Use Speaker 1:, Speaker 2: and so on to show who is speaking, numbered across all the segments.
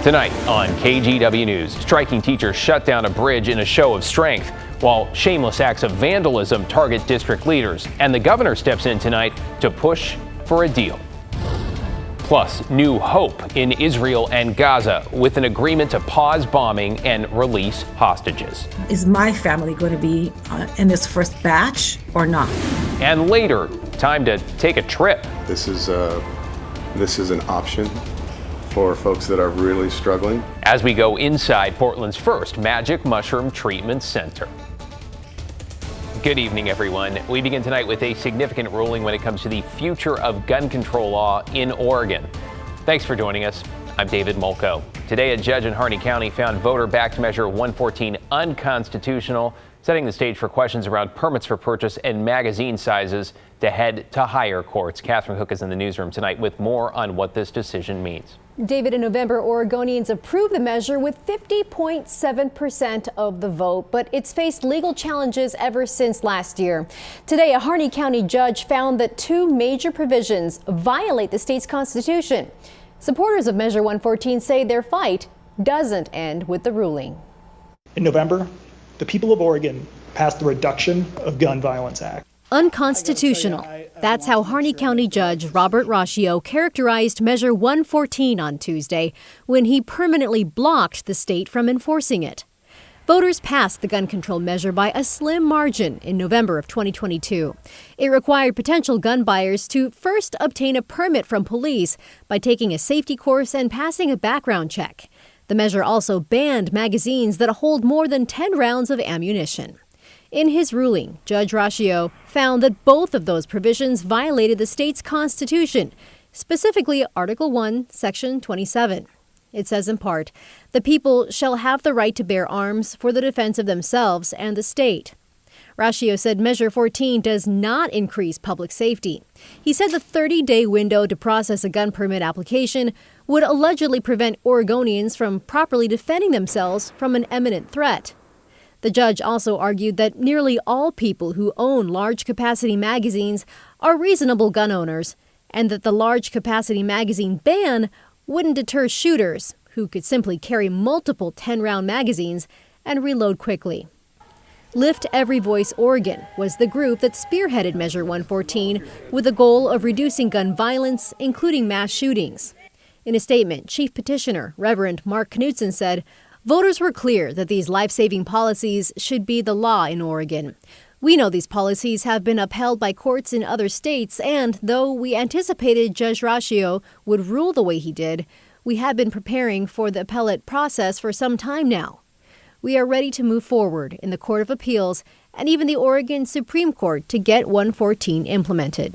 Speaker 1: Tonight on KGW News, striking teachers shut down a bridge in a show of strength, while shameless acts of vandalism target district leaders. And the governor steps in tonight to push for a deal. Plus, new hope in Israel and Gaza with an agreement to pause bombing and release hostages.
Speaker 2: Is my family going to be in this first batch or not?
Speaker 1: And later, time to take a trip.
Speaker 3: This is an option for folks that are really struggling.
Speaker 1: As we go inside Portland's first magic mushroom treatment center. Good evening, everyone. We begin tonight with a significant ruling when it comes to the future of gun control law in Oregon. Thanks for joining us. I'm David Molko. Today, a judge in Harney County found voter-backed Measure 114 unconstitutional, setting the stage for questions around permits for purchase and magazine sizes to head to higher courts. Catherine Hook is in the newsroom tonight with more on what this decision means.
Speaker 4: David, in November, Oregonians approved the measure with 50.7% of the vote, but it's faced legal challenges ever since last year. Today, a Harney County judge found that two major provisions violate the state's constitution. Supporters of Measure 114 say their fight doesn't end with the ruling.
Speaker 5: In November, the people of Oregon passed the Reduction of Gun Violence Act.
Speaker 4: Unconstitutional. That's how Harney County Judge Robert Raccio characterized Measure 114 on Tuesday when he permanently blocked the state from enforcing it. Voters passed the gun control measure by a slim margin in November of 2022. It required potential gun buyers to first obtain a permit from police by taking a safety course and passing a background check. The measure also banned magazines that hold more than 10 rounds of ammunition. In his ruling, Judge Raccio found that both of those provisions violated the state's constitution, specifically Article 1, Section 27. It says in part, "The people shall have the right to bear arms for the defense of themselves and the state." Raccio said Measure 14 does not increase public safety. He said the 30-day window to process a gun permit application would allegedly prevent Oregonians from properly defending themselves from an imminent threat. The judge also argued that nearly all people who own large-capacity magazines are reasonable gun owners, and that the large-capacity magazine ban wouldn't deter shooters who could simply carry multiple 10-round magazines and reload quickly. Lift Every Voice Oregon was the group that spearheaded Measure 114 with the goal of reducing gun violence, including mass shootings. In a statement, Chief Petitioner Reverend Mark Knudsen said, "Voters were clear that these life-saving policies should be the law in Oregon. We know these policies have been upheld by courts in other states, and though we anticipated Judge Raccio would rule the way he did, we have been preparing for the appellate process for some time now. We are ready to move forward in the Court of Appeals and even the Oregon Supreme Court to get 114 implemented."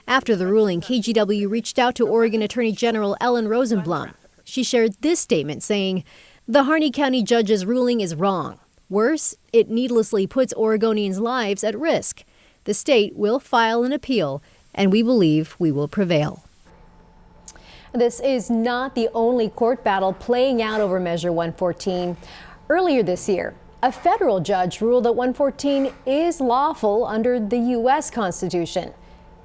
Speaker 4: After the ruling, KGW reached out to Oregon Attorney General Ellen Rosenblum. She shared this statement saying, "The Harney County judge's ruling is wrong. Worse, it needlessly puts Oregonians' lives at risk. The state will file an appeal, and we believe we will prevail." This is not the only court battle playing out over Measure 114. Earlier this year, a federal judge ruled that 114 is lawful under the U.S. Constitution.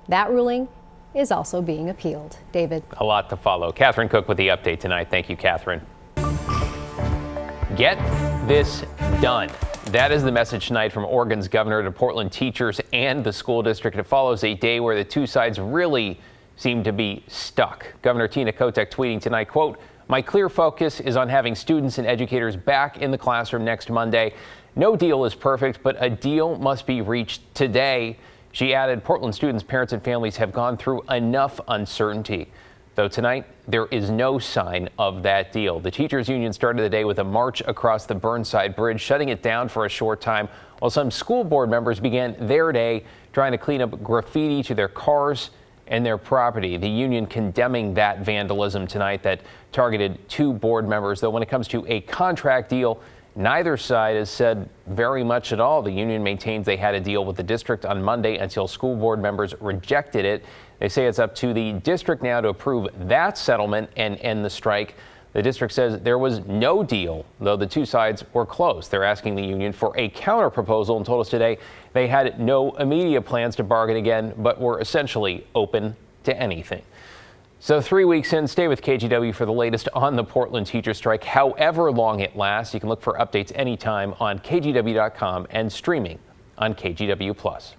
Speaker 4: That ruling is also being appealed. David.
Speaker 1: A lot to follow. Catherine Cook with the update tonight. Thank you, Catherine. Get this done. That is the message tonight from Oregon's governor to Portland teachers and the school district. It follows a day where the two sides really seem to be stuck. Governor Tina Kotek tweeting tonight, quote, "My clear focus is on having students and educators back in the classroom next Monday. No deal is perfect, but a deal must be reached today." She added, "Portland students, parents, and families have gone through enough uncertainty." Though tonight, there is no sign of that deal. The teachers union started the day with a march across the Burnside Bridge, shutting it down for a short time, while some school board members began their day trying to clean up graffiti to their cars and their property. The union condemning that vandalism tonight that targeted two board members. Though when it comes to a contract deal, neither side has said very much at all. The union maintains they had a deal with the district on Monday until school board members rejected it. They say it's up to the district now to approve that settlement and end the strike. The district says there was no deal, though the two sides were close. They're asking the union for a counter proposal and told us today they had no immediate plans to bargain again, but were essentially open to anything. So 3 weeks in, stay with KGW for the latest on the Portland teacher strike. However long it lasts, you can look for updates anytime on KGW.com and streaming on KGW+.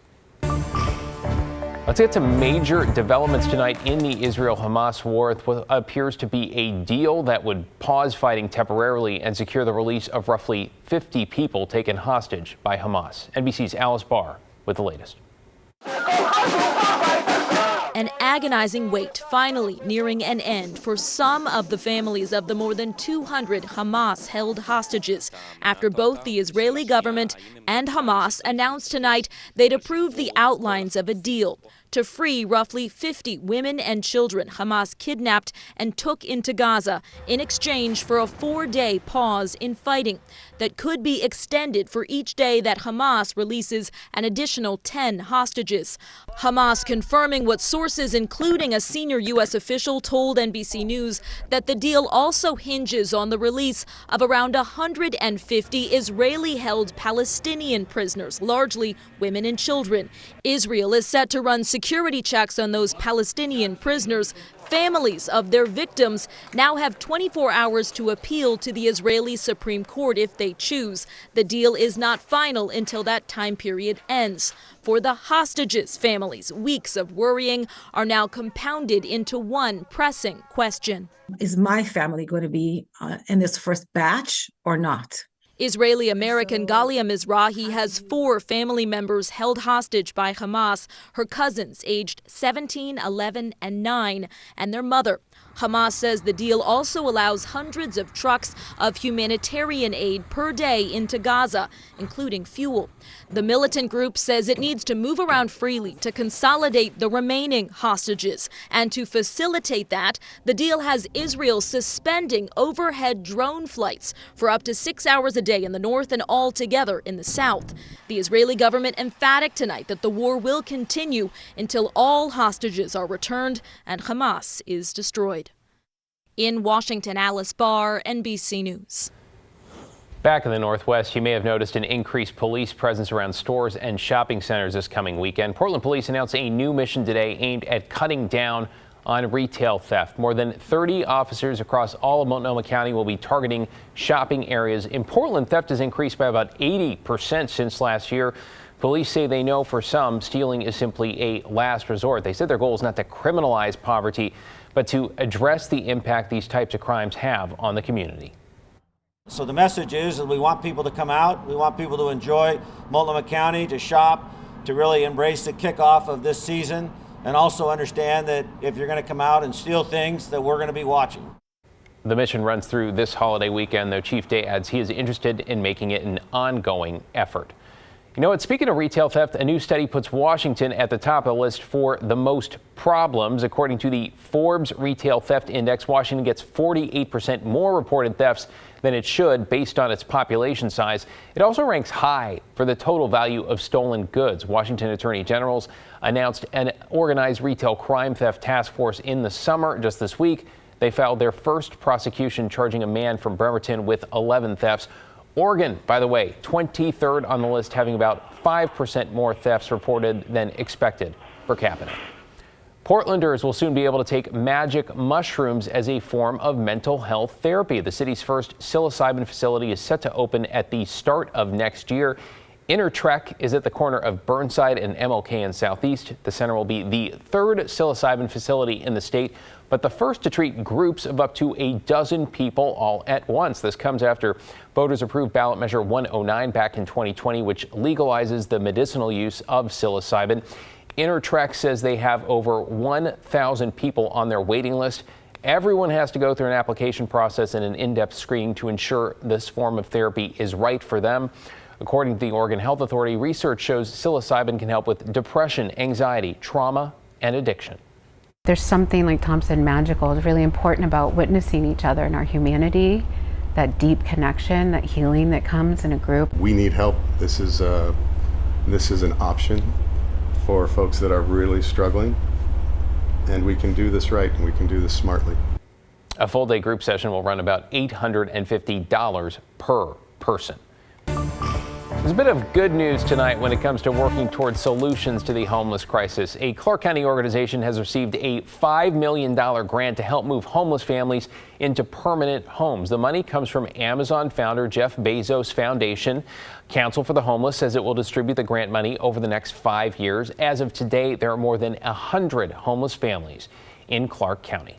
Speaker 1: Let's get to major developments tonight in the Israel-Hamas war with what appears to be a deal that would pause fighting temporarily and secure the release of roughly 50 people taken hostage by Hamas. NBC's Alice Barr with the latest.
Speaker 6: An agonizing wait finally nearing an end for some of the families of the more than 200 Hamas-held hostages after both the Israeli government and Hamas announced tonight they'd approved the outlines of a deal to free roughly 50 women and children Hamas kidnapped and took into Gaza in exchange for a 4-day pause in fighting that could be extended for each day that Hamas releases an additional 10 hostages. Hamas confirming what sources, including a senior U.S. official, told NBC News that the deal also hinges on the release of around 150 Israeli-held Palestinian prisoners, largely women and children. Israel is set to run security checks on those Palestinian prisoners. Families of their victims now have 24 hours to appeal to the Israeli Supreme Court if they choose. The deal is not final until that time period ends. For the hostages' families, weeks of worrying are now compounded into one pressing question.
Speaker 2: Is my family going to be in this first batch or not?
Speaker 6: Israeli-American Galia Mizrahi has 4 family members held hostage by Hamas, her cousins aged 17, 11, and 9, and their mother. Hamas says the deal also allows hundreds of trucks of humanitarian aid per day into Gaza, including fuel. The militant group says it needs to move around freely to consolidate the remaining hostages. And to facilitate that, the deal has Israel suspending overhead drone flights for up to 6 hours a day in the north and altogether in the south. The Israeli government emphatic tonight that the war will continue until all hostages are returned and Hamas is destroyed. In Washington, Alice Barr, NBC News.
Speaker 1: Back in the Northwest, you may have noticed an increased police presence around stores and shopping centers this coming weekend. Portland police announced a new mission today aimed at cutting down on retail theft. More than 30 officers across all of Multnomah County will be targeting shopping areas. In Portland, theft has increased by about 80% since last year. Police say they know for some, stealing is simply a last resort. They said their goal is not to criminalize poverty, but to address the impact these types of crimes have on the community.
Speaker 7: So the message is that we want people to come out. We want people to enjoy Multnomah County, to shop, to really embrace the kickoff of this season, and also understand that if you're going to come out and steal things, that we're going to be watching.
Speaker 1: The mission runs through this holiday weekend, though Chief Day adds he is interested in making it an ongoing effort. You know what? Speaking of retail theft, a new study puts Washington at the top of the list for the most problems. According to the Forbes Retail Theft Index, Washington gets 48% more reported thefts than it should based on its population size. It also ranks high for the total value of stolen goods. Washington Attorney Generals announced an organized retail crime theft task force in the summer. Just this week, they filed their first prosecution charging a man from Bremerton with 11 thefts. Oregon, by the way, 23rd on the list, having about 5% more thefts reported than expected per capita. Portlanders will soon be able to take magic mushrooms as a form of mental health therapy. The city's first psilocybin facility is set to open at the start of next year. Inner Trek is at the corner of Burnside and MLK in Southeast. The center will be the 3rd psilocybin facility in the state, but the first to treat groups of up to a dozen people all at once. This comes after voters approved ballot measure 109 back in 2020, which legalizes the medicinal use of psilocybin. Inner Trek says they have over 1,000 people on their waiting list. Everyone has to go through an application process and an in-depth screening to ensure this form of therapy is right for them. According to the Oregon Health Authority, research shows psilocybin can help with depression, anxiety, trauma, and addiction.
Speaker 8: There's something, like Tom said, magical. It's really important about witnessing each other and our humanity, that deep connection, that healing that comes in a group.
Speaker 3: We need help. This is an option for folks that are really struggling, and we can do this right, and we can do this smartly.
Speaker 1: A full-day group session will run about $850 per person. There's a bit of good news tonight when it comes to working towards solutions to the homeless crisis. A Clark County organization has received a $5 million grant to help move homeless families into permanent homes. The money comes from Amazon founder Jeff Bezos' foundation. Council for the Homeless says it will distribute the grant money over the next 5 years. As of today, there are more than 100 homeless families in Clark County.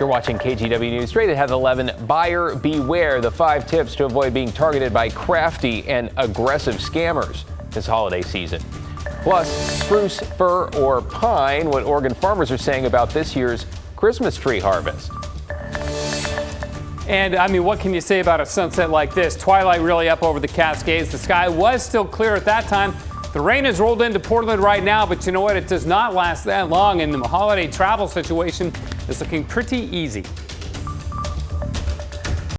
Speaker 1: You're watching KGW News straight ahead at 11. Buyer beware, the 5 tips to avoid being targeted by crafty and aggressive scammers this holiday season. Plus, spruce, fir, or pine, what Oregon farmers are saying about this year's Christmas tree harvest.
Speaker 9: And I mean, what can you say about a sunset like this? Twilight really up over the Cascades. The sky was still clear at that time. The rain has rolled into Portland right now, but you know what? It does not last that long, and the holiday travel situation is looking pretty easy.